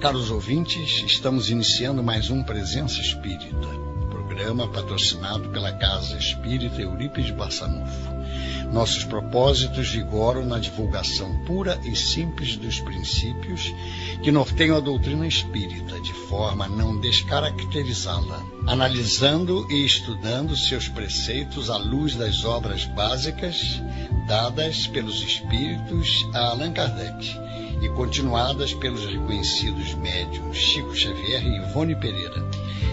Caros ouvintes, estamos iniciando mais um Presença Espírita, programa patrocinado pela Casa Espírita Eurípides Barçanufo. Nossos propósitos vigoram na divulgação pura e simples dos princípios que norteiam a doutrina espírita, de forma a não descaracterizá-la, analisando e estudando seus preceitos à luz das obras básicas dadas pelos espíritos a Allan Kardec e continuadas pelos reconhecidos médiuns Chico Xavier e Ivone Pereira,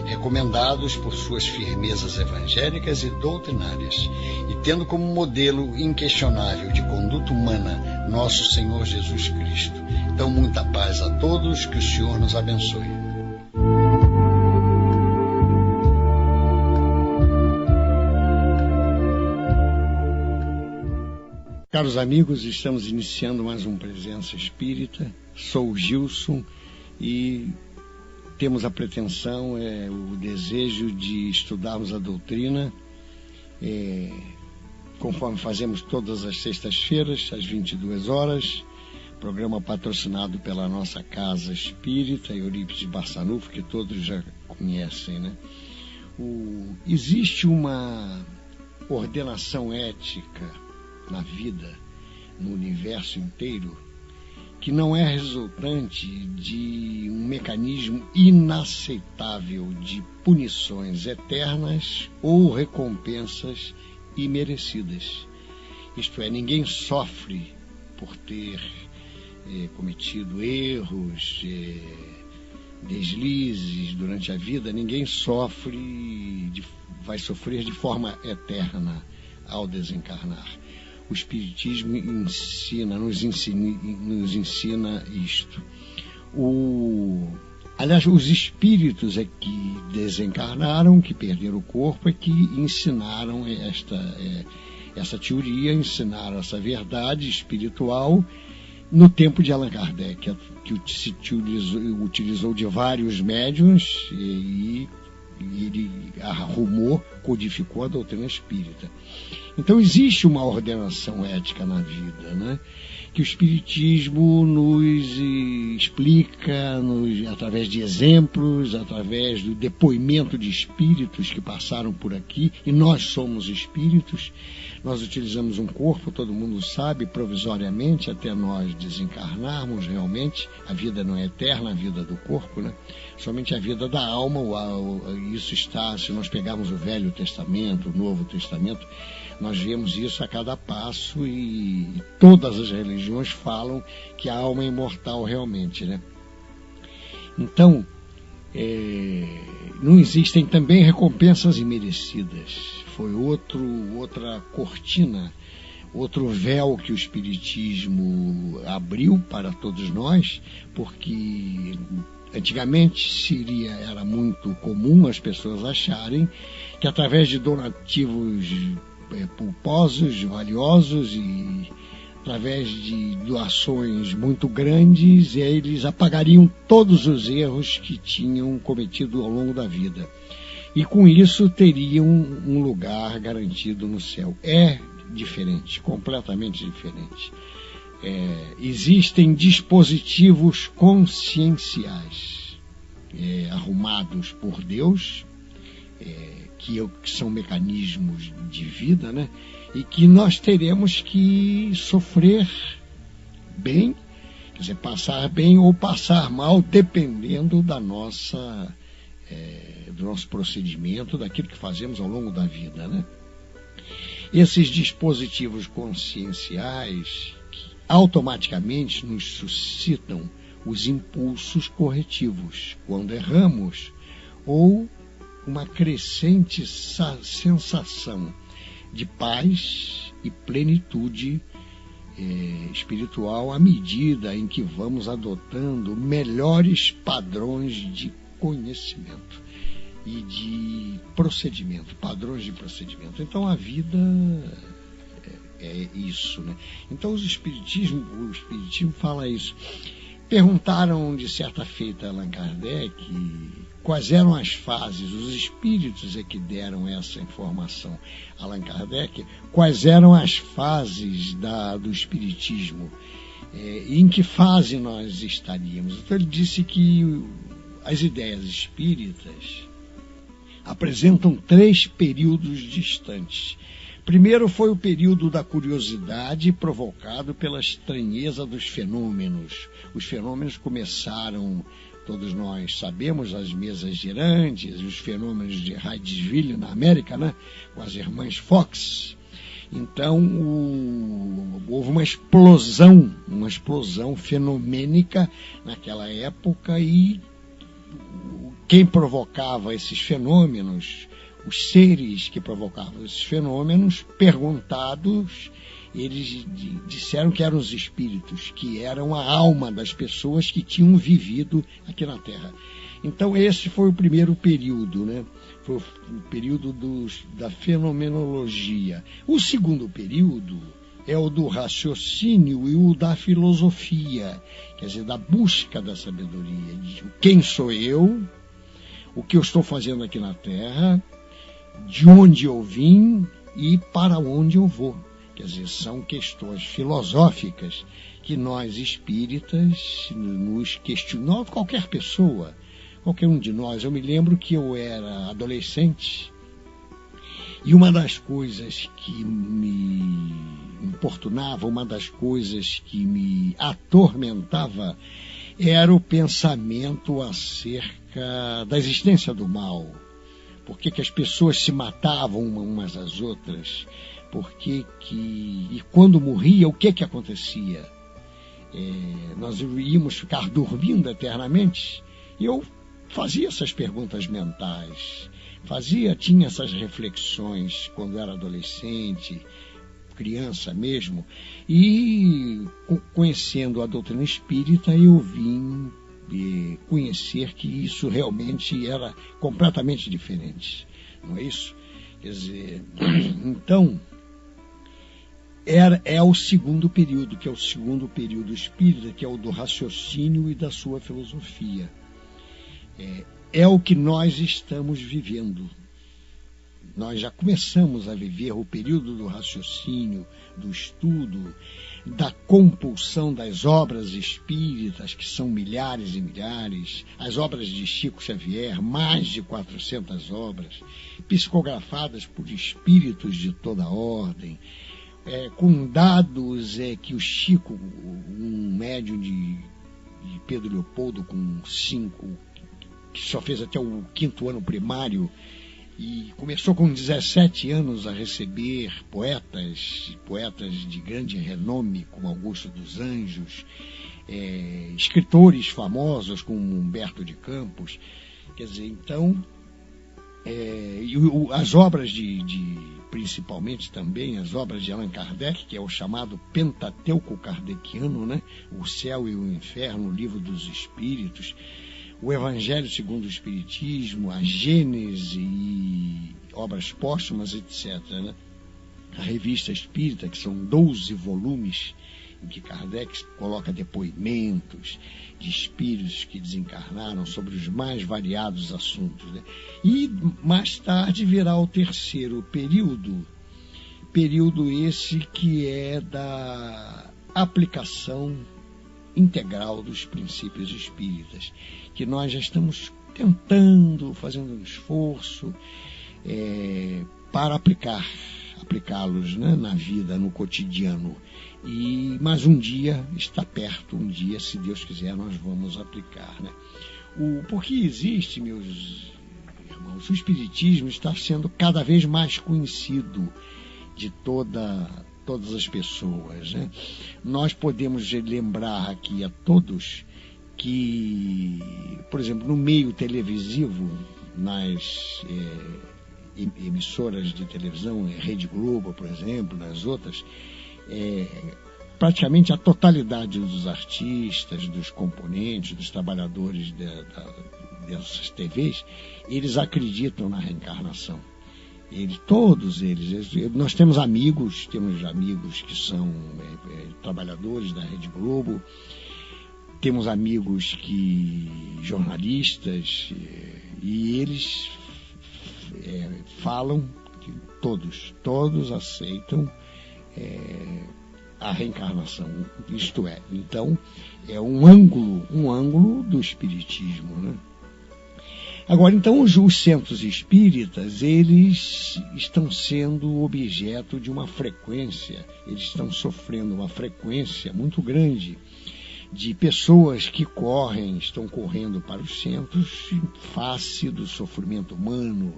recomendados por suas firmezas evangélicas e doutrinárias, e tendo como modelo inquestionável de conduta humana nosso Senhor Jesus Cristo. Então, muita paz a todos, que o Senhor nos abençoe. Caros amigos, estamos iniciando mais um Presença Espírita. Sou o Gilson e temos a pretensão, o desejo de estudarmos a doutrina, conforme fazemos todas as sextas-feiras, às 22 horas, programa patrocinado pela nossa Casa Espírita, Eurípides Barçanufo, que todos já conhecem, né? Existe uma ordenação ética na vida, no universo inteiro, que não é resultante de um mecanismo inaceitável de punições eternas ou recompensas imerecidas. Isto é, ninguém sofre por ter cometido erros, deslizes durante a vida, ninguém vai sofrer de forma eterna ao desencarnar. O Espiritismo nos ensina isto. Aliás, os espíritos que desencarnaram, que perderam o corpo, que ensinaram essa teoria, ensinaram essa verdade espiritual no tempo de Allan Kardec, que se utilizou de vários médiuns e ele codificou a doutrina espírita. Então existe uma ordenação ética na vida, né? Que o Espiritismo nos explica através de exemplos, através do depoimento de espíritos que passaram por aqui, e nós somos espíritos. Nós utilizamos um corpo, todo mundo sabe, provisoriamente, até nós desencarnarmos realmente. A vida não é eterna, a vida do corpo, né? Somente a vida da alma. Isso está, se nós pegarmos o Velho Testamento, o Novo Testamento, nós vemos isso a cada passo, e todas as religiões falam que a alma é imortal realmente, né? Então, não existem também recompensas imerecidas. Foi outra cortina, outro véu que o Espiritismo abriu para todos nós, porque antigamente era muito comum as pessoas acharem que através de donativos pulposos, valiosos, e através de doações muito grandes, eles apagariam todos os erros que tinham cometido ao longo da vida. E com isso teriam um lugar garantido no céu. É diferente, completamente diferente. Existem dispositivos conscienciais arrumados por Deus, que são mecanismos de vida, né? E que nós teremos que sofrer bem, quer dizer, passar bem ou passar mal, dependendo do nosso procedimento, daquilo que fazemos ao longo da vida, né? Esses dispositivos conscienciais automaticamente nos suscitam os impulsos corretivos quando erramos, ou uma crescente sensação de paz e plenitude espiritual à medida em que vamos adotando melhores padrões de conhecimento e de procedimento, padrões de procedimento. Então a vida é isso, né? Então o Espiritismo fala isso. Perguntaram de certa feita a Allan Kardec quais eram as fases, os espíritos que deram essa informação a Allan Kardec, quais eram as fases do Espiritismo. em que fase nós estaríamos. Então ele disse que as ideias espíritas apresentam 3 períodos distantes. Primeiro foi o período da curiosidade provocado pela estranheza dos fenômenos. Os fenômenos começaram, todos nós sabemos, as mesas girantes, os fenômenos de Hydesville na América, né, com as irmãs Fox. Então houve uma explosão fenomênica naquela época, e quem provocava esses fenômenos, os seres que provocavam esses fenômenos, perguntados, eles disseram que eram os espíritos, que eram a alma das pessoas que tinham vivido aqui na Terra. Então esse foi o primeiro período, né? Foi o período da fenomenologia. O segundo período é o do raciocínio e o da filosofia, quer dizer, da busca da sabedoria, de quem sou eu, o que eu estou fazendo aqui na Terra, de onde eu vim e para onde eu vou. Quer dizer, são questões filosóficas que nós espíritas nos questionamos, qualquer pessoa, qualquer um de nós. Eu me lembro que eu era adolescente e uma das coisas que me importunava, uma das coisas que me atormentava era o pensamento acerca da existência do mal. Por que as pessoas se matavam umas às outras? E quando morria, o que acontecia? Nós íamos ficar dormindo eternamente? E eu fazia essas perguntas mentais, tinha essas reflexões quando era adolescente, criança mesmo, e conhecendo a doutrina espírita, eu vim conhecer que isso realmente era completamente diferente, não é isso? Quer dizer, então, é o segundo período, que é o segundo período espírita, que é o do raciocínio e da sua filosofia. É o que nós estamos vivendo. Nós já começamos a viver o período do raciocínio, do estudo, da compulsão das obras espíritas, que são milhares e milhares, as obras de Chico Xavier, mais de 400 obras, psicografadas por espíritos de toda ordem, com dados que o Chico, um médium de Pedro Leopoldo, que só fez até o 5º ano primário, e começou com 17 anos a receber poetas de grande renome, como Augusto dos Anjos, escritores famosos como Humberto de Campos. Quer dizer, então, as obras principalmente também as obras de Allan Kardec, que é o chamado Pentateuco Kardeciano, né? O Céu e o Inferno, o Livro dos Espíritos, o Evangelho segundo o Espiritismo, a Gênese e obras póstumas, etc., né? A Revista Espírita, que são 12 volumes, em que Kardec coloca depoimentos de espíritos que desencarnaram sobre os mais variados assuntos, né? E mais tarde virá o terceiro período esse que é da aplicação integral dos princípios espíritas, que nós já estamos fazendo um esforço para aplicá-los, né, na vida, no cotidiano. Mas um dia está perto, se Deus quiser, nós vamos aplicar, né? Porque existe, meus irmãos, o Espiritismo está sendo cada vez mais conhecido de todas as pessoas, né? Nós podemos lembrar aqui a todos que, por exemplo, no meio televisivo, nas emissoras de televisão, Rede Globo, por exemplo, nas outras, praticamente a totalidade dos artistas, dos componentes, dos trabalhadores dessas TVs, eles acreditam na reencarnação. Todos eles. Nós temos amigos que são trabalhadores da Rede Globo, temos amigos jornalistas, e eles falam que todos aceitam a reencarnação. Isto é, então, é um ângulo do espiritismo, né? Agora, então, os centros espíritas, eles estão sendo objeto de uma frequência, eles estão sofrendo uma frequência muito grande de pessoas que estão correndo para os centros em face do sofrimento humano,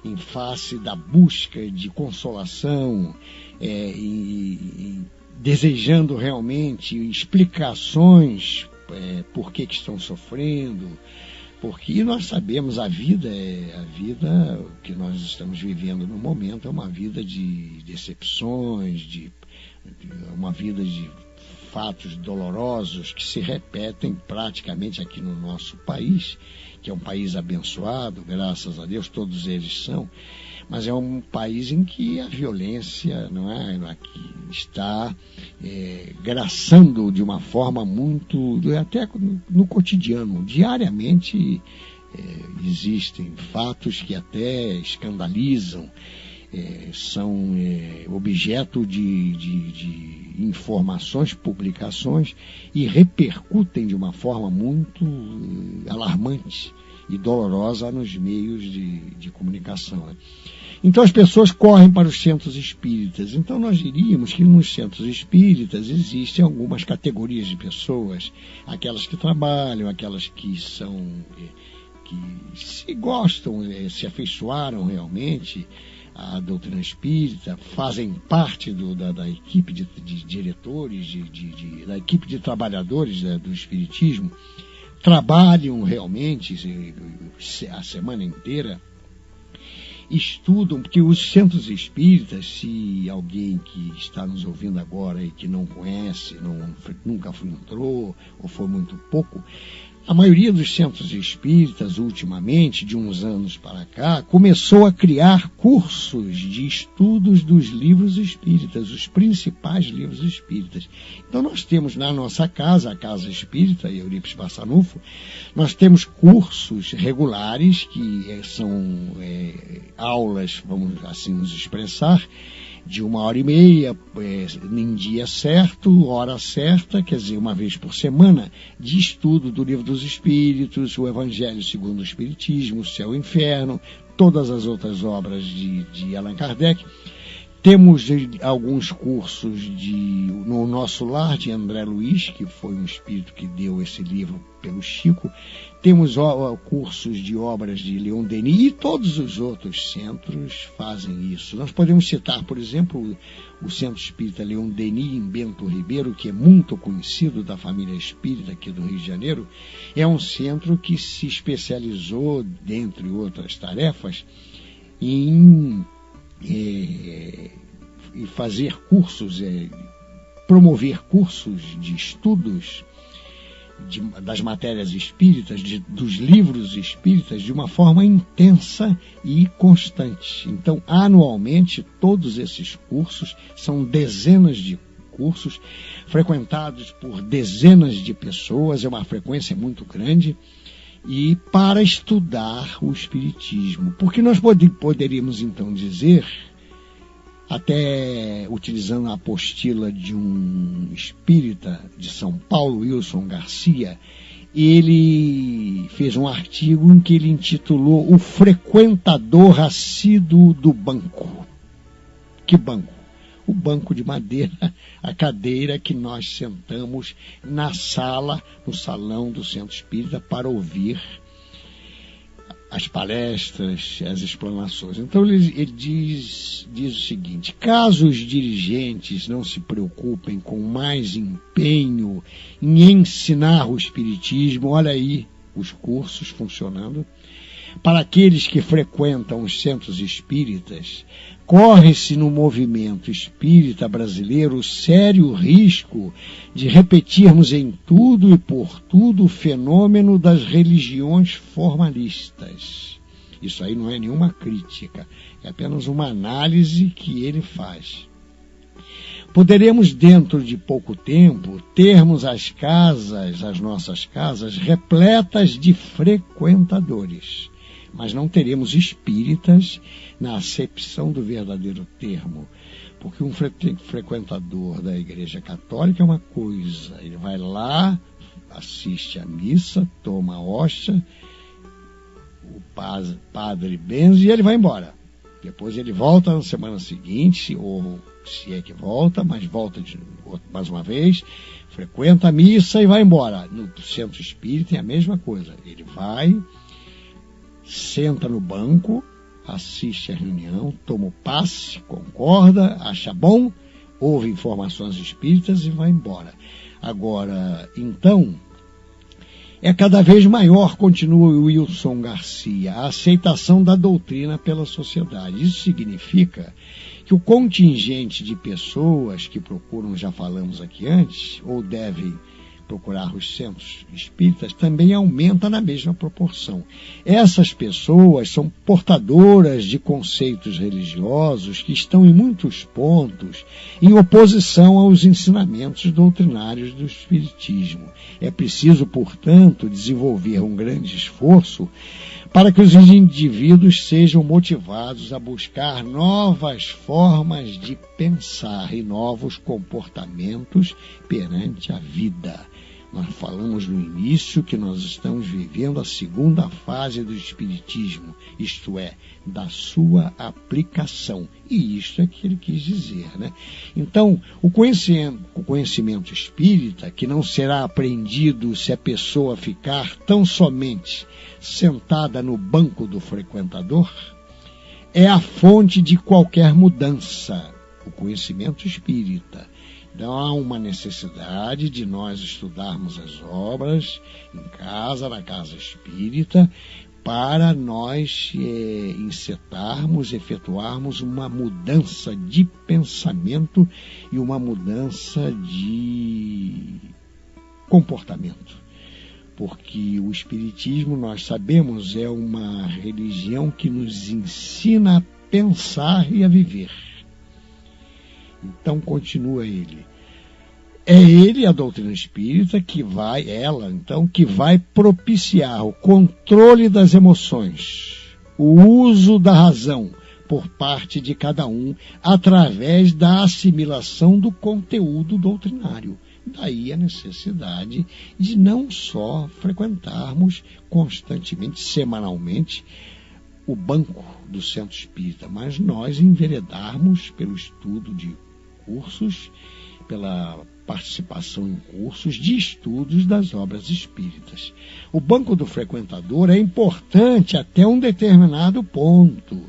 em face da busca de consolação, e desejando realmente explicações por que estão sofrendo, porque nós sabemos a vida que nós estamos vivendo no momento é uma vida de decepções, uma vida de fatos dolorosos que se repetem praticamente aqui no nosso país, que é um país abençoado, graças a Deus, todos eles são, mas é um país em que a violência aqui está graçando de uma forma muito, até no cotidiano, diariamente existem fatos que até escandalizam, são objeto de informações, publicações, e repercutem de uma forma muito alarmante e dolorosa nos meios de comunicação, né? Então as pessoas correm para os centros espíritas. Então nós diríamos que nos centros espíritas existem algumas categorias de pessoas, aquelas que trabalham, aquelas que se gostam, se afeiçoaram realmente à doutrina espírita, fazem parte da equipe de diretores, da equipe de trabalhadores do espiritismo, trabalham realmente a semana inteira, estudam, porque os centros espíritas, se alguém que está nos ouvindo agora e que não conhece, nunca entrou ou foi muito pouco, a maioria dos centros espíritas, ultimamente, de uns anos para cá, começou a criar cursos de estudos dos livros espíritas, os principais livros espíritas. Então nós temos na nossa casa, a Casa Espírita, Eurípides Barçanufo, nós temos cursos regulares, que são aulas, vamos assim nos expressar, de 1h30, em dia certo, hora certa, quer dizer, uma vez por semana, de estudo do Livro dos Espíritos, o Evangelho segundo o Espiritismo, o Céu e o Inferno, todas as outras obras de Allan Kardec. Temos alguns cursos no Nosso Lar, de André Luiz, que foi um espírito que deu esse livro pelo Chico. Temos cursos de obras de Leon Denis, e todos os outros centros fazem isso. Nós podemos citar, por exemplo, o Centro Espírita Leon Denis, em Bento Ribeiro, que é muito conhecido da família espírita aqui do Rio de Janeiro. É um centro que se especializou, dentre outras tarefas, em fazer cursos, promover cursos de estudos das matérias espíritas, dos livros espíritas, de uma forma intensa e constante. Então, anualmente, todos esses cursos, são dezenas de cursos, frequentados por dezenas de pessoas, é uma frequência muito grande, e para estudar o espiritismo. Porque nós poderíamos então dizer, até utilizando a apostila de um espírita de São Paulo, Wilson Garcia, ele fez um artigo em que ele intitulou O Frequentador Assíduo do Banco. Que banco? O banco de madeira, a cadeira que nós sentamos na sala, no salão do Centro Espírita, para ouvir as palestras, as explanações. Então ele diz o seguinte: caso os dirigentes não se preocupem com mais empenho em ensinar o espiritismo, olha aí os cursos funcionando, para aqueles que frequentam os centros espíritas, corre-se no movimento espírita brasileiro o sério risco de repetirmos em tudo e por tudo o fenômeno das religiões formalistas. Isso aí não é nenhuma crítica, é apenas uma análise que ele faz. Poderemos, dentro de pouco tempo, termos as nossas casas, repletas de frequentadores, mas não teremos espíritas na acepção do verdadeiro termo, Porque um frequentador da Igreja Católica é uma coisa, ele vai lá, assiste à missa, toma a hóstia, o padre benze e ele vai embora. Depois ele volta na semana seguinte, ou se é que volta, mas volta mais uma vez, frequenta a missa e vai embora. No centro espírita é a mesma coisa. Ele vai, senta no banco, assiste a reunião, toma o passe, concorda, acha bom, ouve informações espíritas e vai embora. Agora, então, é cada vez maior, continua Wilson Garcia, a aceitação da doutrina pela sociedade. Isso significa que o contingente de pessoas que procuram, já falamos aqui antes, ou devem procurar os centros espíritas, também aumenta na mesma proporção. Essas pessoas são portadoras de conceitos religiosos que estão, em muitos pontos, em oposição aos ensinamentos doutrinários do Espiritismo. É preciso, portanto, desenvolver um grande esforço para que os indivíduos sejam motivados a buscar novas formas de pensar e novos comportamentos perante a vida. Nós falamos no início que nós estamos vivendo a segunda fase do Espiritismo, isto é, da sua aplicação. E isso é que ele quis dizer, né? Então, o conhecimento espírita, que não será aprendido se a pessoa ficar tão somente sentada no banco do frequentador, é a fonte de qualquer mudança, o conhecimento espírita. Então há uma necessidade de nós estudarmos as obras em casa, na casa espírita, para nós encetarmos, efetuarmos uma mudança de pensamento e uma mudança de comportamento. Porque o Espiritismo, nós sabemos, é uma religião que nos ensina a pensar e a viver. Então continua ele. É ele, a doutrina espírita, que vai propiciar o controle das emoções, o uso da razão por parte de cada um, através da assimilação do conteúdo doutrinário. Daí a necessidade de não só frequentarmos constantemente, semanalmente, o banco do centro espírita, mas nós enveredarmos pelo estudo de cursos, pela participação em cursos de estudos das obras espíritas. O banco do frequentador é importante até um determinado ponto.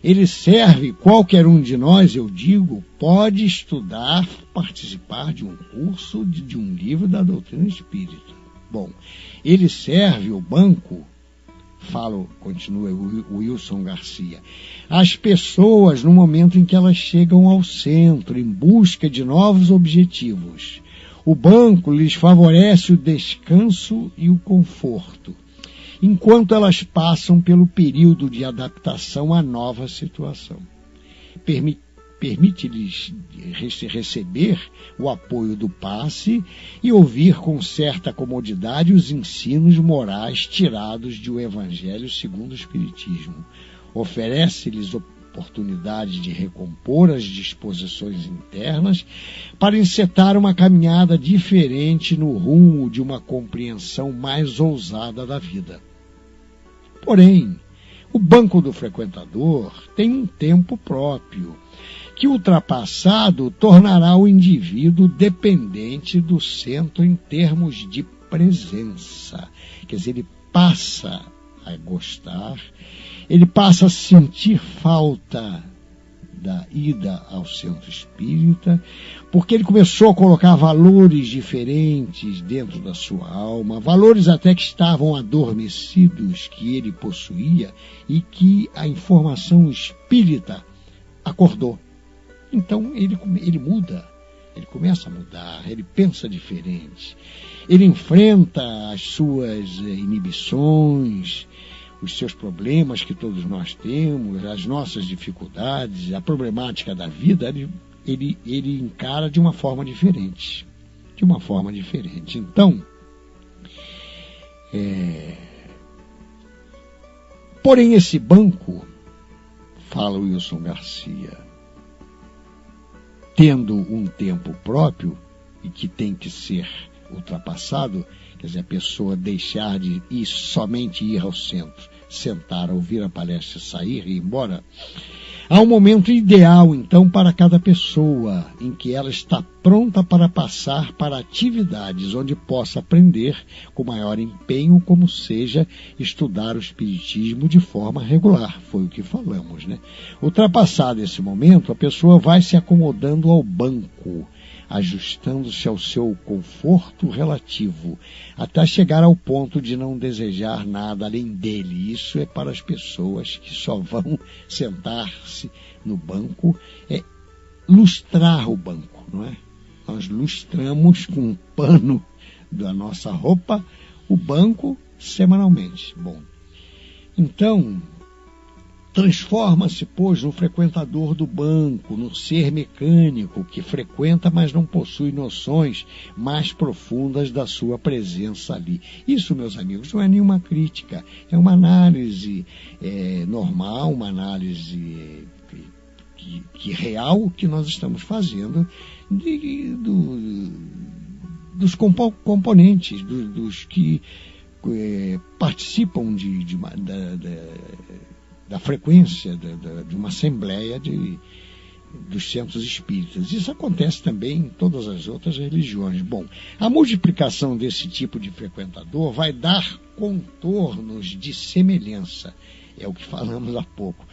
Ele serve, qualquer um de nós, eu digo, pode estudar, participar de um curso, de um livro da doutrina espírita. Bom, ele serve, o banco, continua o Wilson Garcia, as pessoas no momento em que elas chegam ao centro, em busca de novos objetivos. O banco lhes favorece o descanso e o conforto, enquanto elas passam pelo período de adaptação à nova situação. Permite-lhes receber o apoio do passe e ouvir com certa comodidade os ensinos morais tirados do Evangelho segundo o Espiritismo. Oferece-lhes oportunidade de recompor as disposições internas para encetar uma caminhada diferente no rumo de uma compreensão mais ousada da vida. Porém, o banco do frequentador tem um tempo próprio, que ultrapassado tornará o indivíduo dependente do centro em termos de presença. Quer dizer, ele passa a gostar, ele passa a sentir falta da ida ao centro espírita, porque ele começou a colocar valores diferentes dentro da sua alma, valores até que estavam adormecidos, que ele possuía e que a informação espírita acordou. Então ele muda, ele começa a mudar, ele pensa diferente, ele enfrenta as suas inibições, os seus problemas que todos nós temos, as nossas dificuldades, a problemática da vida, ele encara de uma forma diferente. Então, porém esse banco, fala o Wilson Garcia, tendo um tempo próprio e que tem que ser ultrapassado, quer dizer, a pessoa deixar de ir, somente ir ao centro, sentar, ouvir a palestra, sair e ir embora. Há um momento ideal, então, para cada pessoa, em que ela está pronta para passar para atividades onde possa aprender com maior empenho, como seja estudar o Espiritismo de forma regular. Foi o que falamos, né? Ultrapassado esse momento, a pessoa vai se acomodando ao banco, ajustando-se ao seu conforto relativo, até chegar ao ponto de não desejar nada além dele. Isso é para as pessoas que só vão sentar-se no banco, lustrar o banco, não é? Nós lustramos com um pano da nossa roupa o banco semanalmente. Bom, então, transforma-se, pois, no frequentador do banco, no ser mecânico que frequenta, mas não possui noções mais profundas da sua presença ali. Isso, meus amigos, não é nenhuma crítica, é uma análise normal, uma análise que real que nós estamos fazendo dos componentes, dos que participam da frequência de uma assembleia dos centros espíritas. Isso acontece também em todas as outras religiões. Bom, a multiplicação desse tipo de frequentador vai dar contornos de semelhança, é o que falamos há pouco,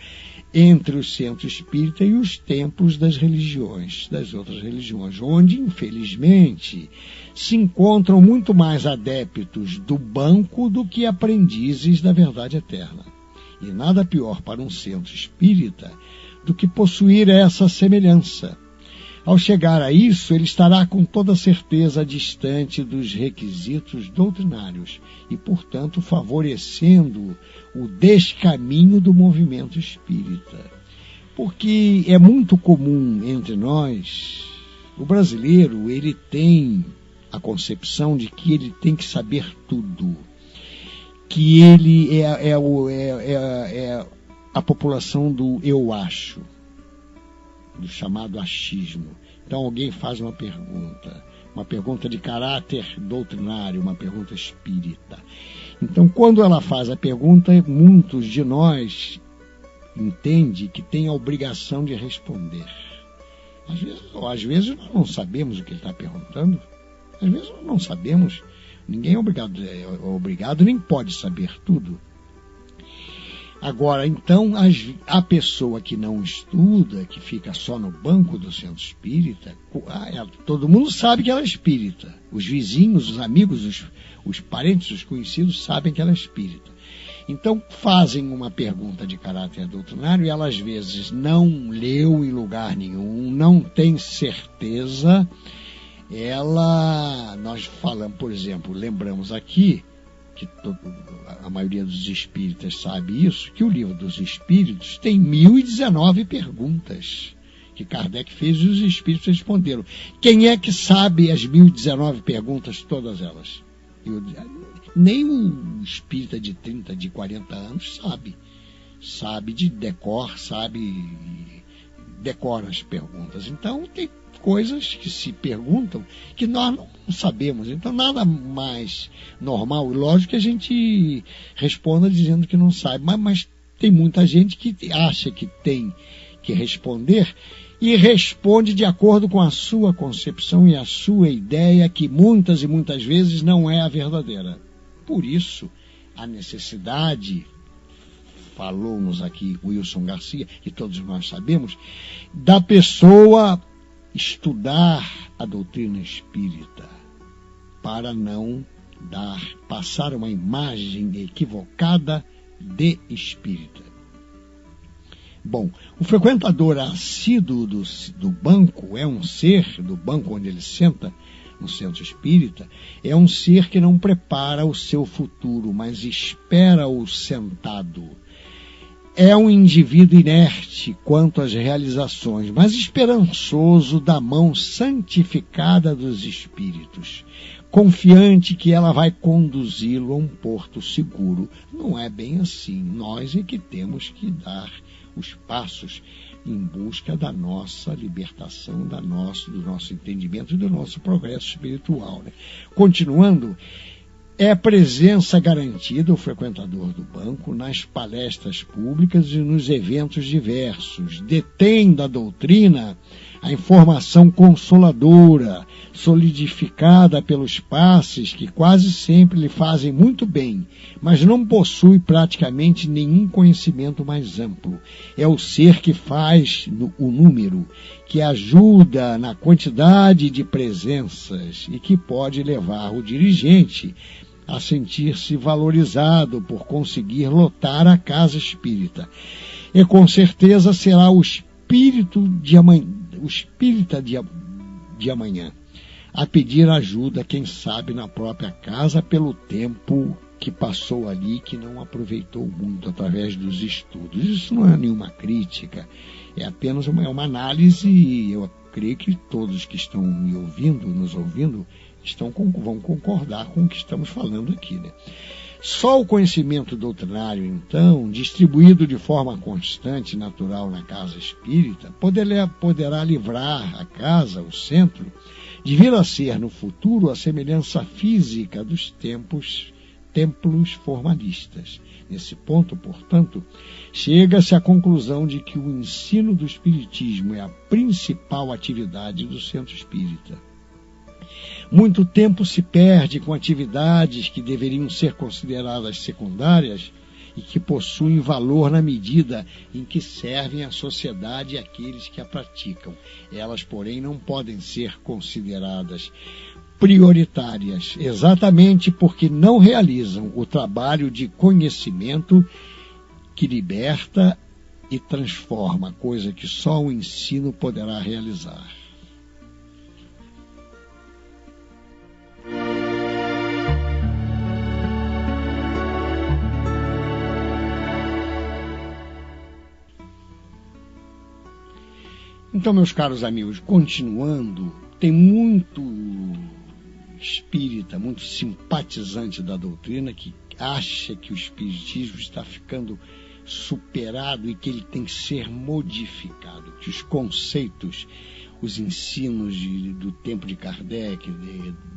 entre o centro espírita e os templos das outras religiões, onde, infelizmente, se encontram muito mais adeptos do banco do que aprendizes da verdade eterna. E nada pior para um centro espírita do que possuir essa semelhança. Ao chegar a isso, ele estará com toda certeza distante dos requisitos doutrinários e, portanto, favorecendo o descaminho do movimento espírita. Porque é muito comum entre nós, o brasileiro, ele tem a concepção de que ele tem que saber tudo, que ele é a população do eu acho, do chamado achismo. Então alguém faz uma pergunta de caráter doutrinário, uma pergunta espírita. Então, quando ela faz a pergunta, muitos de nós entendem que tem a obrigação de responder. Às vezes nós não sabemos o que ele está perguntando, às vezes nós não sabemos. Ninguém é obrigado, nem pode saber tudo. Agora, então, a pessoa que não estuda, que fica só no banco do centro espírita, todo mundo sabe que ela é espírita. Os vizinhos, os amigos, os parentes, os conhecidos sabem que ela é espírita. Então, fazem uma pergunta de caráter doutrinário e ela, às vezes, não leu em lugar nenhum, não tem certeza. Nós falamos, por exemplo, lembramos aqui, que a maioria dos espíritas sabe isso, que o Livro dos Espíritos tem 1019 perguntas que Kardec fez e os espíritos responderam. Quem é que sabe as 1019 perguntas, todas elas? Nem o espírita de 30, de 40 anos sabe de decor, decora as perguntas. Então, tem coisas que se perguntam que nós não sabemos. Então, nada mais normal e lógico que a gente responda dizendo que não sabe. Mas tem muita gente que acha que tem que responder e responde de acordo com a sua concepção e a sua ideia, que muitas e muitas vezes não é a verdadeira. Por isso, a necessidade, falou-nos aqui Wilson Garcia, e todos nós sabemos, da pessoa estudar a doutrina espírita para não passar uma imagem equivocada de espírita. Bom, o frequentador assíduo do banco é um ser, do banco onde ele senta, no centro espírita, é um ser que não prepara o seu futuro, mas espera-o sentado. É um indivíduo inerte quanto às realizações, mas esperançoso da mão santificada dos espíritos, confiante que ela vai conduzi-lo a um porto seguro. Não é bem assim. Nós é que temos que dar os passos em busca da nossa libertação, do nosso entendimento e do nosso progresso espiritual, né? Continuando, é presença garantida o frequentador do banco nas palestras públicas e nos eventos diversos. Detém da doutrina a informação consoladora, solidificada pelos passes que quase sempre lhe fazem muito bem, mas não possui praticamente nenhum conhecimento mais amplo. É o ser que faz o número, que ajuda na quantidade de presenças e que pode levar o dirigente a sentir-se valorizado por conseguir lotar a casa espírita. E com certeza será o espírita de amanhã a pedir ajuda, quem sabe na própria casa, pelo tempo que passou ali, que não aproveitou muito através dos estudos. Isso não é nenhuma crítica, é apenas uma análise, e eu creio que todos que estão nos ouvindo, vão concordar com o que estamos falando aqui, né? Só o conhecimento doutrinário, então, distribuído de forma constante e natural na casa espírita, poderá livrar a casa, o centro, de vir a ser no futuro a semelhança física dos templos formalistas. Nesse ponto, portanto, chega-se à conclusão de que o ensino do Espiritismo é a principal atividade do centro espírita. Muito tempo se perde com atividades que deveriam ser consideradas secundárias e que possuem valor na medida em que servem à sociedade e àqueles que a praticam. Elas, porém, não podem ser consideradas prioritárias, exatamente porque não realizam o trabalho de conhecimento que liberta e transforma, coisa que só o ensino poderá realizar. Então, meus caros amigos, continuando, tem muito espírita, muito simpatizante da doutrina que acha que o espiritismo está ficando superado e que ele tem que ser modificado, que os conceitos, os ensinos do tempo de Kardec,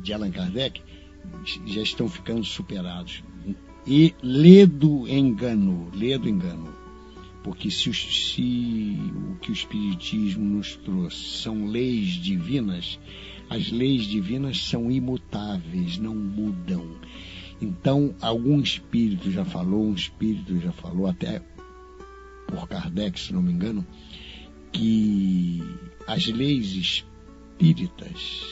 de Allan Kardec, já estão ficando superados. E ledo engano. Porque se o que o Espiritismo nos trouxe são leis divinas, as leis divinas são imutáveis, não mudam. Então, um espírito já falou, até por Kardec, se não me engano, que as leis espíritas,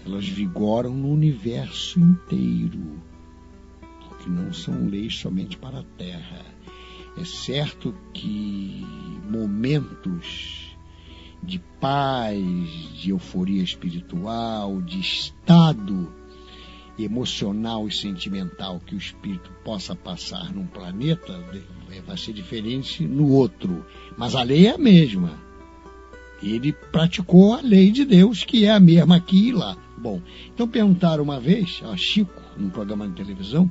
elas vigoram no universo inteiro, porque não são leis somente para a Terra. É certo que momentos de paz, de euforia espiritual, de estado emocional e sentimental que o espírito possa passar num planeta vai ser diferente no outro, mas a lei é a mesma. Ele praticou a lei de Deus, que é a mesma aqui e lá. Bom, então perguntaram uma vez a Chico, num programa de televisão: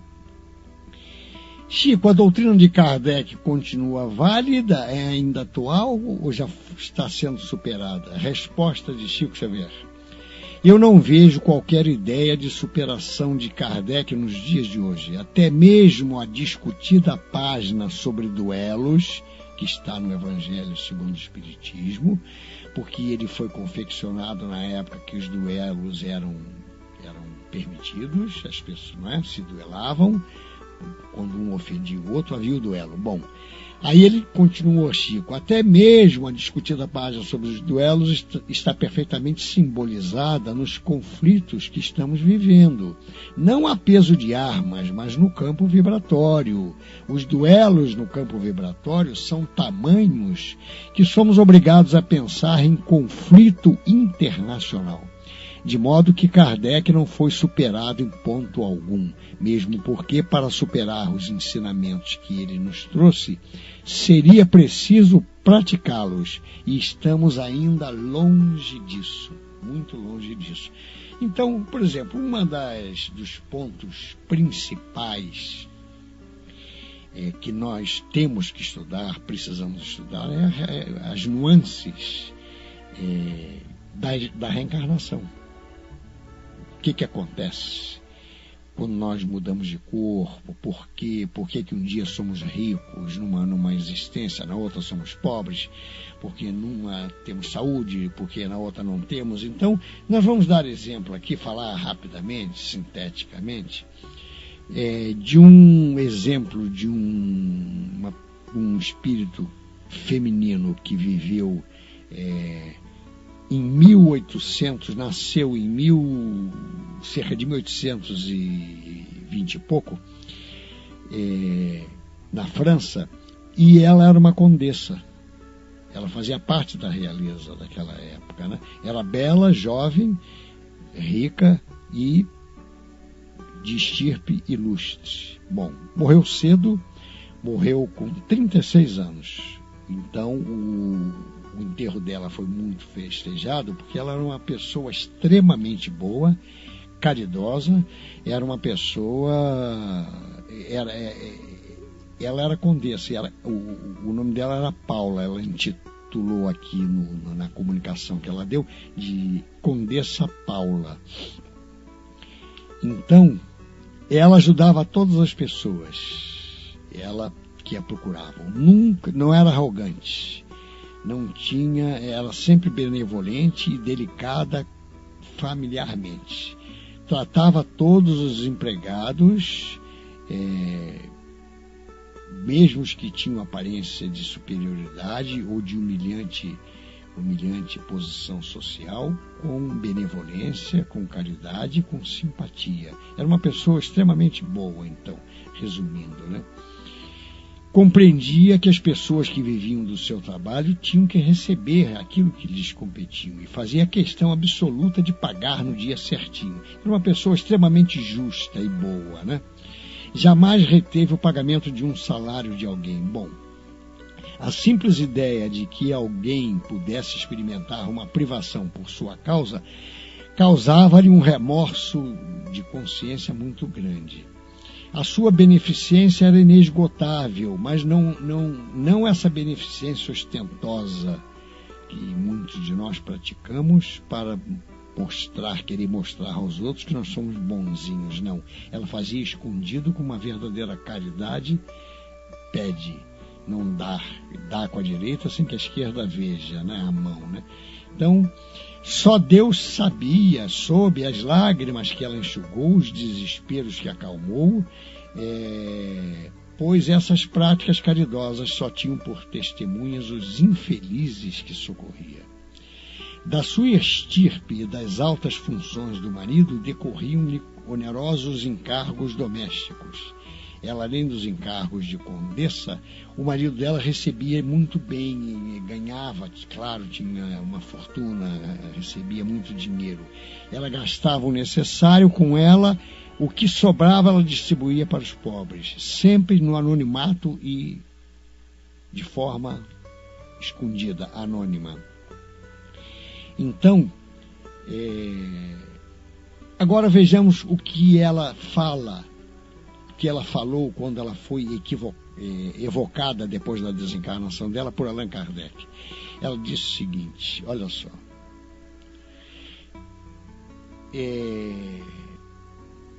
Chico, a doutrina de Kardec continua válida, é ainda atual ou já está sendo superada? A resposta de Chico Xavier: eu não vejo qualquer ideia de superação de Kardec nos dias de hoje. Até mesmo a discutida página sobre duelos, que está no Evangelho segundo o Espiritismo, porque ele foi confeccionado na época que os duelos eram permitidos, as pessoas se duelavam. Quando um ofendia o outro, havia o duelo. Bom, aí ele continuou, Chico: até mesmo a discutida página sobre os duelos está perfeitamente simbolizada nos conflitos que estamos vivendo. Não a peso de armas, mas no campo vibratório. Os duelos no campo vibratório são tamanhos que somos obrigados a pensar em conflito internacional. De modo que Kardec não foi superado em ponto algum, mesmo porque, para superar os ensinamentos que ele nos trouxe, seria preciso praticá-los, e estamos ainda longe disso, muito longe disso. Então, por exemplo, dos pontos principais que nós temos que estudar, precisamos estudar, as nuances da reencarnação. O que acontece quando nós mudamos de corpo? Por quê? Por que um dia somos ricos numa existência, na outra somos pobres? Porque numa temos saúde, porque na outra não temos? Então, nós vamos dar exemplo aqui, falar rapidamente, sinteticamente, de um exemplo de um espírito feminino que viveu em 1800, nasceu em cerca de 1820 e pouco, na França, e ela era uma condessa. Ela fazia parte da realeza daquela época, né? Era bela, jovem, rica e de estirpe ilustre. Bom, morreu cedo, morreu com 36 anos. Então, o enterro dela foi muito festejado, porque ela era uma pessoa extremamente boa, caridosa, era uma pessoa... ela era condessa, o nome dela era Paula, ela intitulou aqui na comunicação que ela deu de Condessa Paula. Então, ela ajudava todas as pessoas, ela que a procuravam, nunca, não era arrogante, não tinha, era sempre benevolente e delicada familiarmente. Tratava todos os empregados, mesmo os que tinham aparência de superioridade ou de humilhante posição social, com benevolência, com caridade, com simpatia. Era uma pessoa extremamente boa, então, resumindo, né? Compreendia que as pessoas que viviam do seu trabalho tinham que receber aquilo que lhes competiam e fazia questão absoluta de pagar no dia certinho. Era uma pessoa extremamente justa e boa, né? Jamais reteve o pagamento de um salário de alguém. Bom, a simples ideia de que alguém pudesse experimentar uma privação por sua causa causava-lhe um remorso de consciência muito grande. A sua beneficência era inesgotável, mas não essa beneficência ostentosa que muitos de nós praticamos para querer mostrar aos outros que nós somos bonzinhos, não. Ela fazia escondido com uma verdadeira caridade, pede, não dá com a direita sem que a esquerda veja, né, a mão, né? Então, só Deus sabia, sob as lágrimas que ela enxugou, os desesperos que acalmou, pois essas práticas caridosas só tinham por testemunhas os infelizes que socorria. Da sua estirpe e das altas funções do marido decorriam-lhe onerosos encargos domésticos. Ela, além dos encargos de condessa, o marido dela recebia muito bem, ganhava, claro, tinha uma fortuna, recebia muito dinheiro. Ela gastava o necessário com ela, o que sobrava ela distribuía para os pobres, sempre no anonimato e de forma escondida, anônima. Então, agora vejamos o que ela fala, o que ela falou quando ela foi evocada depois da desencarnação dela por Allan Kardec. Ela disse o seguinte, olha só.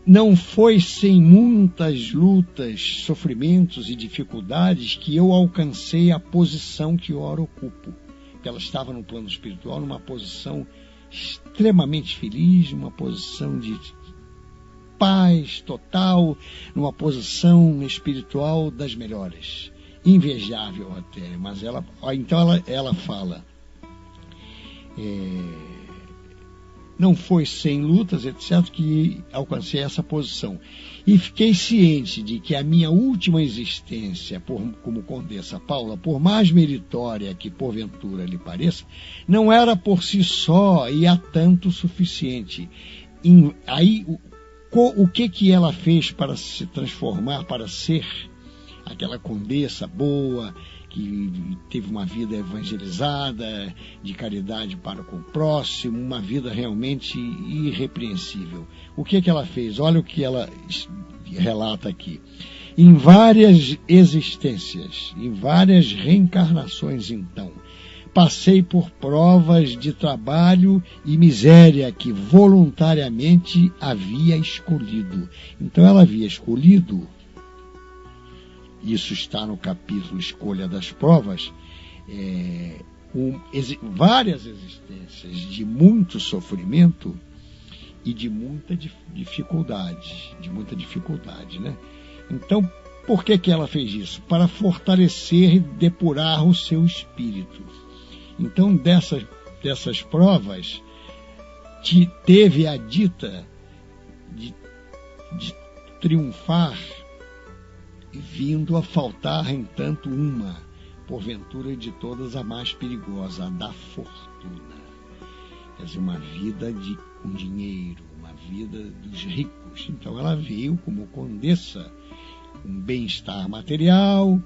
Não foi sem muitas lutas, sofrimentos e dificuldades que eu alcancei a posição que ora ocupo. Ela estava no plano espiritual, numa posição extremamente feliz, numa posição de paz total, numa posição espiritual das melhores, invejável até. Mas ela fala, não foi sem lutas, etc., que alcancei essa posição. E fiquei ciente de que a minha última existência como Condessa Paula, por mais meritória que porventura lhe pareça, não era por si só e há tanto suficiente. Aí, o que ela fez para se transformar, para ser aquela condessa boa, que teve uma vida evangelizada, de caridade para com o próximo, uma vida realmente irrepreensível. O que ela fez? Olha o que ela relata aqui. Em várias existências, em várias reencarnações, então, passei por provas de trabalho e miséria que voluntariamente havia escolhido. Então ela havia escolhido, isso está no capítulo Escolha das Provas, várias existências de muito sofrimento e de muita dificuldade, né? Então, por que ela fez isso? Para fortalecer e depurar o seu espírito. Então, dessas provas, teve a dita de triunfar, vindo a faltar, entanto, uma, porventura de todas a mais perigosa, a da fortuna. Quer dizer, uma vida com dinheiro, uma vida dos ricos. Então, ela veio como condessa, um bem-estar material,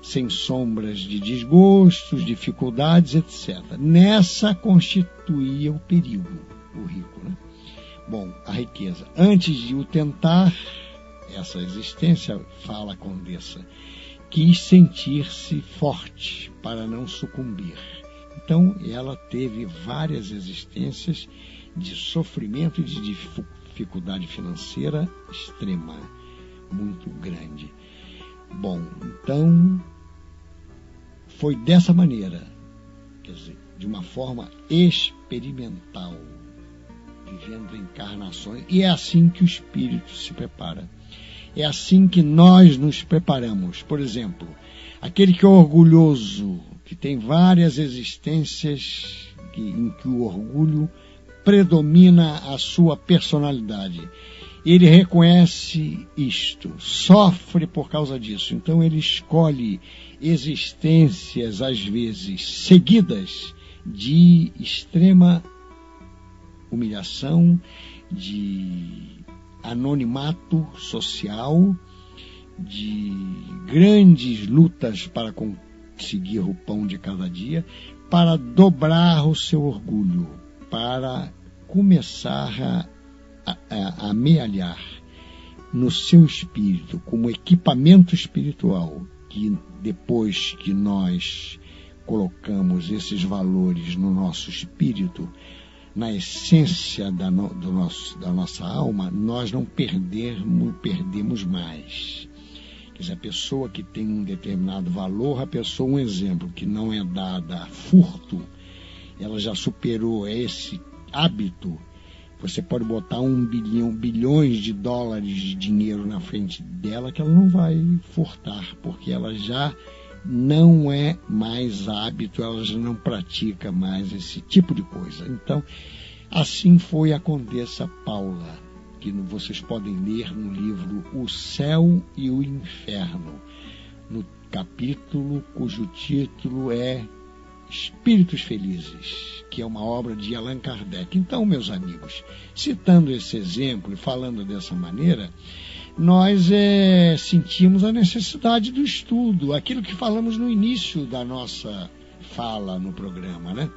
sem sombras de desgostos, dificuldades, etc. Nessa constituía o perigo, o rico, né? Bom, a riqueza. Antes de o tentar, essa existência, fala a condessa, quis sentir-se forte para não sucumbir. Então, ela teve várias existências de sofrimento e de dificuldade financeira extrema, muito grande. Bom, então, foi dessa maneira, quer dizer, de uma forma experimental, vivendo encarnações, e é assim que o espírito se prepara. É assim que nós nos preparamos. Por exemplo, aquele que é orgulhoso, que tem várias existências em que o orgulho predomina a sua personalidade. Ele reconhece isto, sofre por causa disso. Então ele escolhe existências, às vezes, seguidas de extrema humilhação, de anonimato social, de grandes lutas para conseguir o pão de cada dia, para dobrar o seu orgulho, para começar a amealhar no seu espírito, como equipamento espiritual, que depois que nós colocamos esses valores no nosso espírito, na essência da nossa alma, nós não perdemos mais. Quer dizer, a pessoa que tem um determinado valor, um exemplo, que não é dada a furto, ela já superou esse hábito. Você pode botar bilhões de dólares de dinheiro na frente dela, que ela não vai furtar, porque ela já não é mais hábito, ela já não pratica mais esse tipo de coisa. Então, assim foi a Condessa Paula, que vocês podem ler no livro O Céu e o Inferno, no capítulo cujo título é Espíritos Felizes, que é uma obra de Allan Kardec. Então, meus amigos, citando esse exemplo e falando dessa maneira, nós sentimos a necessidade do estudo, aquilo que falamos no início da nossa fala no programa, né?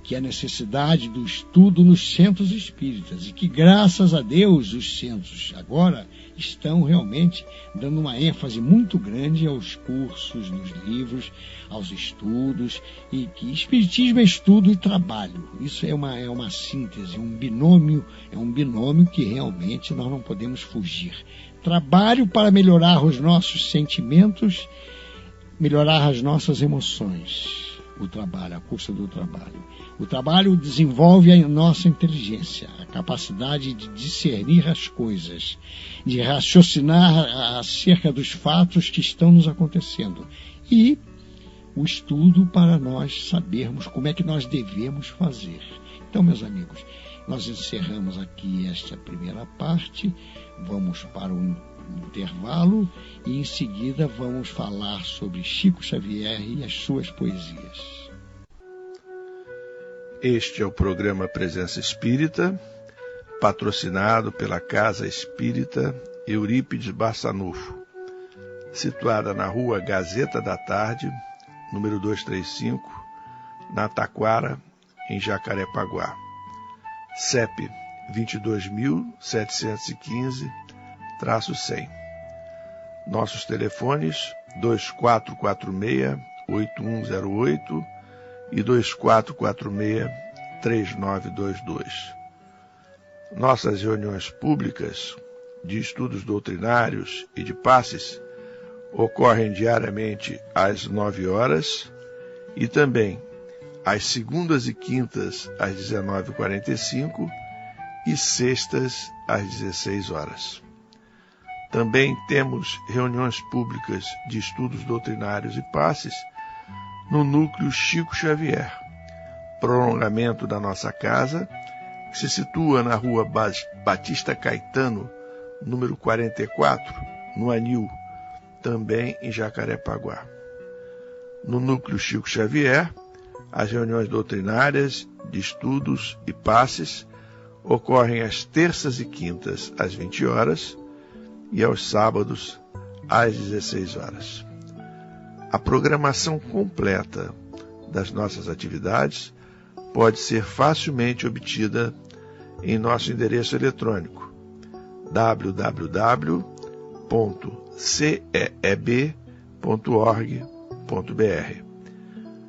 Que é a necessidade do estudo nos centros espíritas, e que, graças a Deus, os centros agora estão realmente dando uma ênfase muito grande aos cursos, nos livros, aos estudos, e que espiritismo é estudo e trabalho. Isso é uma síntese, um binômio que realmente nós não podemos fugir. Trabalho para melhorar os nossos sentimentos, melhorar as nossas emoções. O trabalho, a custa do trabalho. O trabalho desenvolve a nossa inteligência, a capacidade de discernir as coisas, de raciocinar acerca dos fatos que estão nos acontecendo. E o estudo para nós sabermos como é que nós devemos fazer. Então, meus amigos, nós encerramos aqui esta primeira parte, vamos para um intervalo e em seguida vamos falar sobre Chico Xavier e as suas poesias. Este é o programa Presença Espírita, patrocinado pela Casa Espírita Eurípides Barçanufo, situada na Rua Gazeta da Tarde, número 235, na Taquara, em Jacarepaguá. CEP 22.715-100. Nossos telefones 2446-8108 e 2446-3922. Nossas reuniões públicas de estudos doutrinários e de passes ocorrem diariamente às 9 horas e também às segundas e quintas às 19h45 e sextas às 16 horas. Também temos reuniões públicas de estudos doutrinários e passes no Núcleo Chico Xavier, prolongamento da nossa casa, que se situa na Rua Batista Caetano, número 44, no Anil, também em Jacarepaguá. No Núcleo Chico Xavier, as reuniões doutrinárias de estudos e passes ocorrem às terças e quintas às 20 horas e aos sábados às 16 horas. A programação completa das nossas atividades pode ser facilmente obtida em nosso endereço eletrônico www.ceeb.org.br.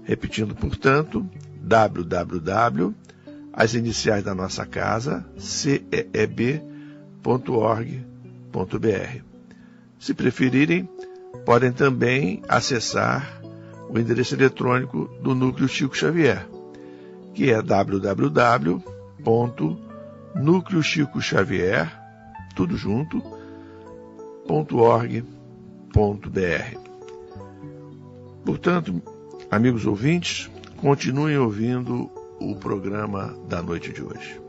Repetindo, portanto, www, as iniciais da nossa casa, ceeb.org.br. Se preferirem, podem também acessar o endereço eletrônico do Núcleo Chico Xavier, que é www.nucleochicoxavier, tudo junto, .org.br. Portanto, amigos ouvintes, continuem ouvindo o programa da noite de hoje.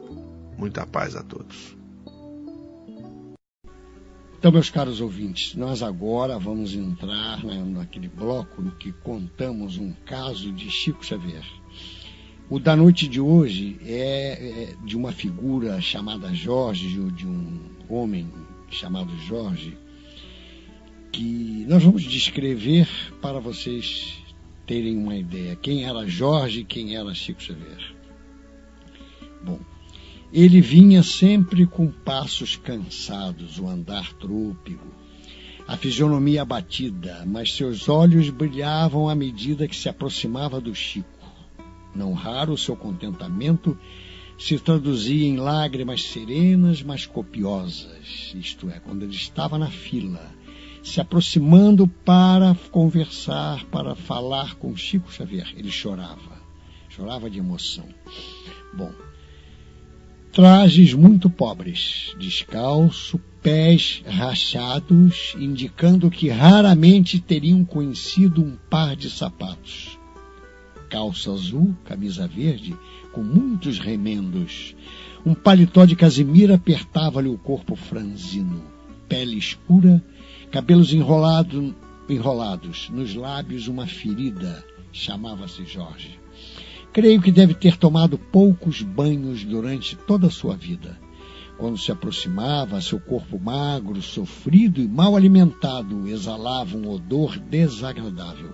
Muita paz a todos. Então, meus caros ouvintes, nós agora vamos entrar naquele bloco em que contamos um caso de Chico Xavier. O da noite de hoje é de uma figura chamada Jorge, de um homem chamado Jorge, que nós vamos descrever para vocês terem uma ideia. Quem era Jorge e quem era Chico Xavier? Bom, ele vinha sempre com passos cansados, o andar trôpego, a fisionomia abatida, mas seus olhos brilhavam à medida que se aproximava do Chico. Não raro, o seu contentamento se traduzia em lágrimas serenas, mas copiosas, isto é, quando ele estava na fila, se aproximando para conversar, para falar com Chico Xavier. Ele chorava de emoção. Bom, trajes muito pobres, descalço, pés rachados, indicando que raramente teriam conhecido um par de sapatos. Calça azul, camisa verde, com muitos remendos. Um paletó de casimira apertava-lhe o corpo franzino. Pele escura, cabelos enrolados, nos lábios uma ferida. Chamava-se Jorge. Creio que deve ter tomado poucos banhos durante toda a sua vida. Quando se aproximava, seu corpo magro, sofrido e mal alimentado exalava um odor desagradável.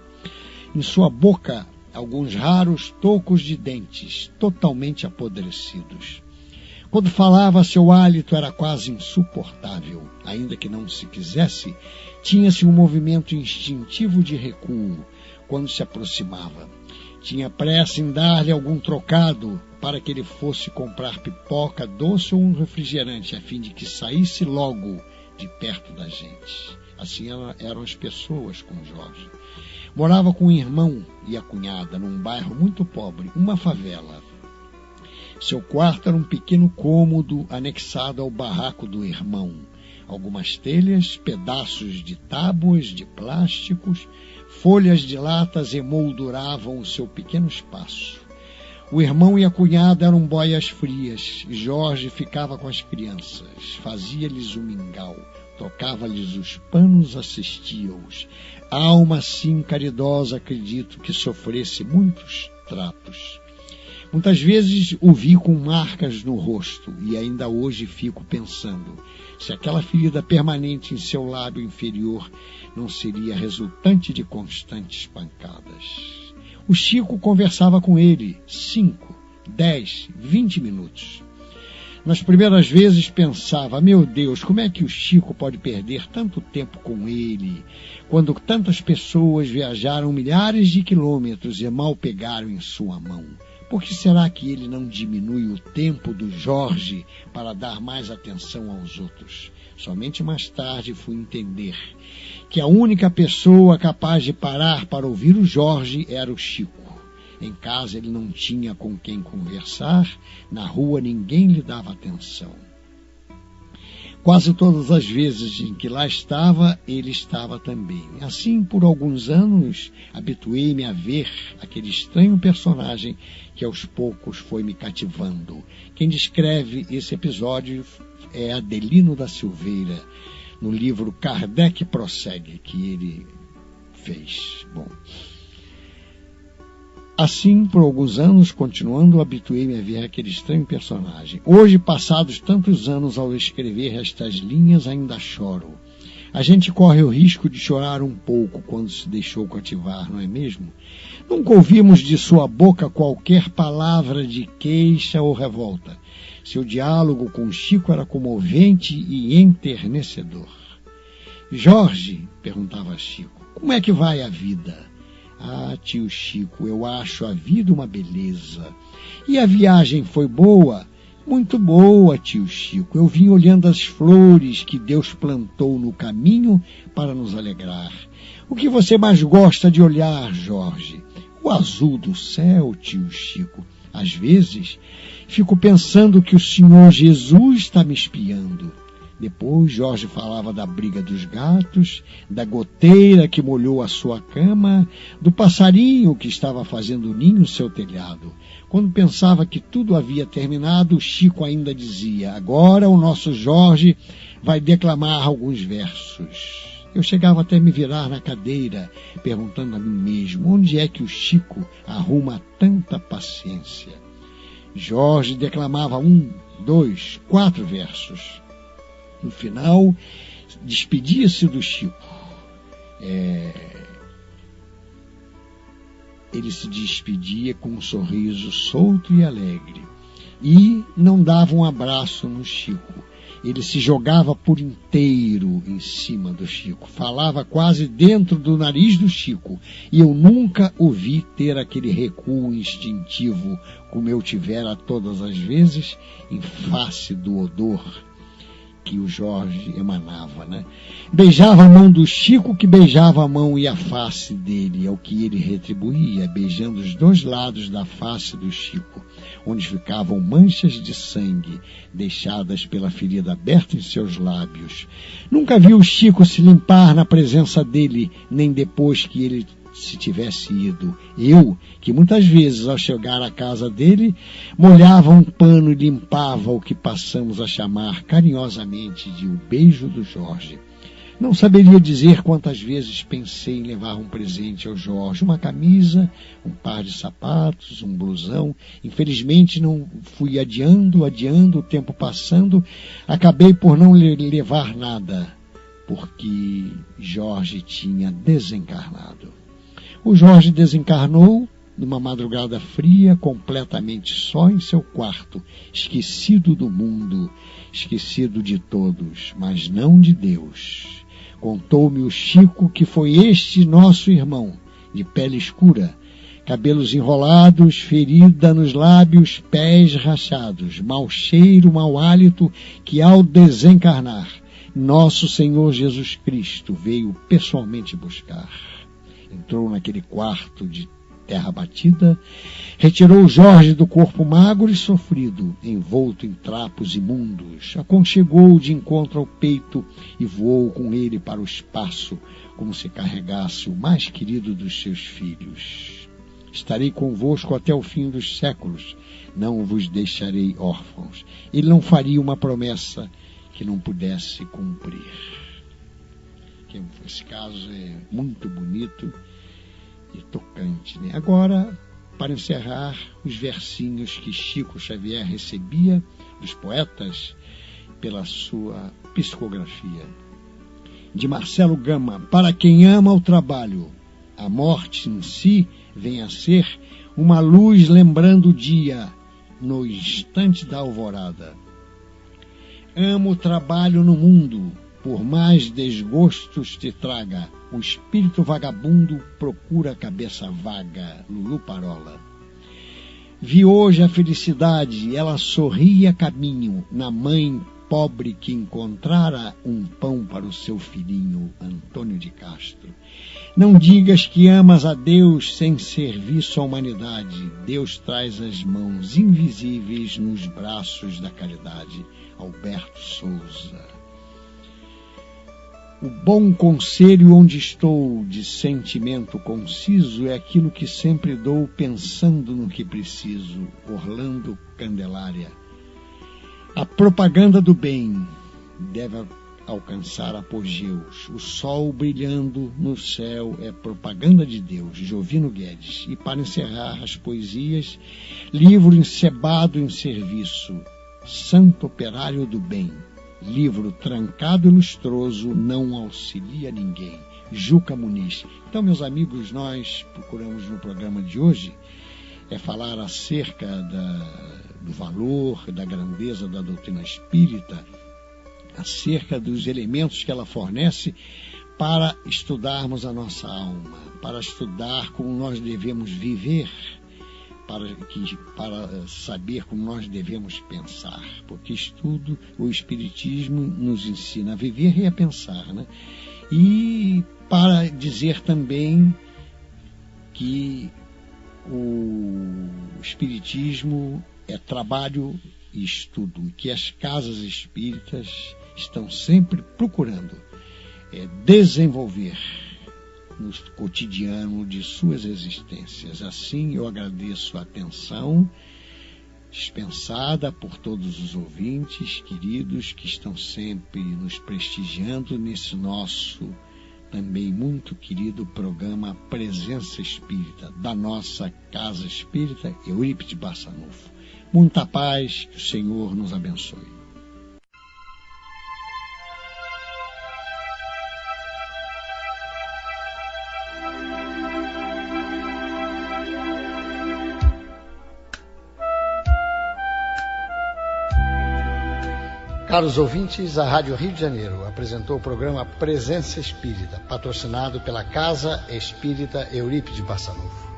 Em sua boca, alguns raros tocos de dentes, totalmente apodrecidos. Quando falava, seu hálito era quase insuportável. Ainda que não se quisesse, tinha-se um movimento instintivo de recuo quando se aproximava. Tinha pressa em dar-lhe algum trocado para que ele fosse comprar pipoca, doce ou um refrigerante, a fim de que saísse logo de perto da gente. Assim eram as pessoas com Jorge. Morava com o irmão e a cunhada num bairro muito pobre, uma favela. Seu quarto era um pequeno cômodo anexado ao barraco do irmão. Algumas telhas, pedaços de tábuas, de plásticos, folhas de latas emolduravam o seu pequeno espaço. O irmão e a cunhada eram boias frias. Jorge ficava com as crianças, fazia-lhes o mingau, tocava-lhes os panos, assistia-os. Alma assim caridosa, acredito que sofresse muitos tratos. Muitas vezes o vi com marcas no rosto e ainda hoje fico pensando se aquela ferida permanente em seu lábio inferior não seria resultante de constantes pancadas. O Chico conversava com ele 5, 10, 20 minutos. Nas primeiras vezes pensava, meu Deus, como é que o Chico pode perder tanto tempo com ele, quando tantas pessoas viajaram milhares de quilômetros e mal pegaram em sua mão? Por que será que ele não diminui o tempo do Jorge para dar mais atenção aos outros? Somente mais tarde fui entender que a única pessoa capaz de parar para ouvir o Jorge era o Chico. Em casa ele não tinha com quem conversar, na rua ninguém lhe dava atenção. Quase todas as vezes em que lá estava, ele estava também. Assim, por alguns anos, habituei-me a ver aquele estranho personagem que aos poucos foi me cativando. Quem descreve esse episódio é Adelino da Silveira, no livro Kardec Prossegue, que ele fez. Bom, assim, por alguns anos, continuando, habituei-me a ver aquele estranho personagem. Hoje, passados tantos anos ao escrever estas linhas, ainda choro. A gente corre o risco de chorar um pouco quando se deixou cativar, não é mesmo? Nunca ouvimos de sua boca qualquer palavra de queixa ou revolta. Seu diálogo com Chico era comovente e enternecedor. Jorge, perguntava Chico, como é que vai a vida? Ah, tio Chico, eu acho a vida uma beleza. E a viagem foi boa? Muito boa, tio Chico. Eu vim olhando as flores que Deus plantou no caminho para nos alegrar. O que você mais gosta de olhar, Jorge? O azul do céu, tio Chico. Às vezes, fico pensando que o Senhor Jesus está me espiando. Depois, Jorge falava da briga dos gatos, da goteira que molhou a sua cama, do passarinho que estava fazendo ninho no seu telhado. Quando pensava que tudo havia terminado, Chico ainda dizia, agora o nosso Jorge vai declamar alguns versos. Eu chegava até me virar na cadeira, perguntando a mim mesmo, onde é que o Chico arruma tanta paciência? Jorge declamava 1, 2, 4 versos. No final, despedia-se do Chico. Ele se despedia com um sorriso solto e alegre. E não dava um abraço no Chico. Ele se jogava por inteiro em cima do Chico. Falava quase dentro do nariz do Chico. E eu nunca o vi ter aquele recuo instintivo, como eu tivera todas as vezes, em face do odor que o Jorge emanava, né? Beijava a mão do Chico, que beijava a mão e a face dele, é o que ele retribuía, beijando os dois lados da face do Chico, onde ficavam manchas de sangue, deixadas pela ferida aberta em seus lábios. Nunca vi o Chico se limpar na presença dele, nem depois que ele se tivesse ido. Eu, que muitas vezes, ao chegar à casa dele, molhava um pano e limpava o que passamos a chamar carinhosamente de o beijo do Jorge. Não saberia dizer quantas vezes pensei em levar um presente ao Jorge, uma camisa, um par de sapatos, um blusão. Infelizmente não fui adiando, o tempo passando, acabei por não levar nada, porque Jorge tinha desencarnado. O Jorge desencarnou numa madrugada fria, completamente só em seu quarto, esquecido do mundo, esquecido de todos, mas não de Deus. Contou-me o Chico que foi este nosso irmão, de pele escura, cabelos enrolados, ferida nos lábios, pés rachados, mau cheiro, mau hálito, que ao desencarnar, nosso Senhor Jesus Cristo veio pessoalmente buscar. Entrou naquele quarto de terra batida, retirou Jorge do corpo magro e sofrido, envolto em trapos imundos, aconchegou-o de encontro ao peito e voou com ele para o espaço, como se carregasse o mais querido dos seus filhos. Estarei convosco até o fim dos séculos, não vos deixarei órfãos. Ele não faria uma promessa que não pudesse cumprir. Esse caso é muito bonito e tocante, né? Agora, para encerrar, os versinhos que Chico Xavier recebia dos poetas pela sua psicografia. De Marcelo Gama, para quem ama o trabalho, a morte em si vem a ser uma luz lembrando o dia no instante da alvorada. Amo o trabalho no mundo, por mais desgostos te traga. O espírito vagabundo procura a cabeça vaga. Lulu Parola. Vi hoje a felicidade, ela sorria a caminho, na mãe pobre que encontrara um pão para o seu filhinho. Antônio de Castro. Não digas que amas a Deus sem serviço à humanidade. Deus traz as mãos invisíveis nos braços da caridade. Alberto Souza. O bom conselho onde estou, de sentimento conciso, é aquilo que sempre dou pensando no que preciso. Orlando Candelária. A propaganda do bem deve alcançar apogeus. O sol brilhando no céu é propaganda de Deus. Jovino Guedes. E para encerrar as poesias, livro encebado em serviço, Santo Operário do Bem. Livro trancado e lustroso, não auxilia ninguém. Juca Muniz. Então, meus amigos, nós procuramos no programa de hoje falar acerca do valor, da grandeza da doutrina espírita, acerca dos elementos que ela fornece para estudarmos a nossa alma, para estudar como nós devemos viver, para saber como nós devemos pensar, porque o Espiritismo nos ensina a viver e a pensar, né? E para dizer também que o Espiritismo é trabalho e estudo, e que as casas espíritas estão sempre procurando desenvolver no cotidiano de suas existências. Assim, eu agradeço a atenção dispensada por todos os ouvintes queridos que estão sempre nos prestigiando nesse nosso também muito querido programa Presença Espírita, da nossa Casa Espírita Eurípides Barçanufo. Muita paz, que o Senhor nos abençoe. Caros ouvintes, a Rádio Rio de Janeiro apresentou o programa Presença Espírita, patrocinado pela Casa Espírita Eurípides Barçanufo.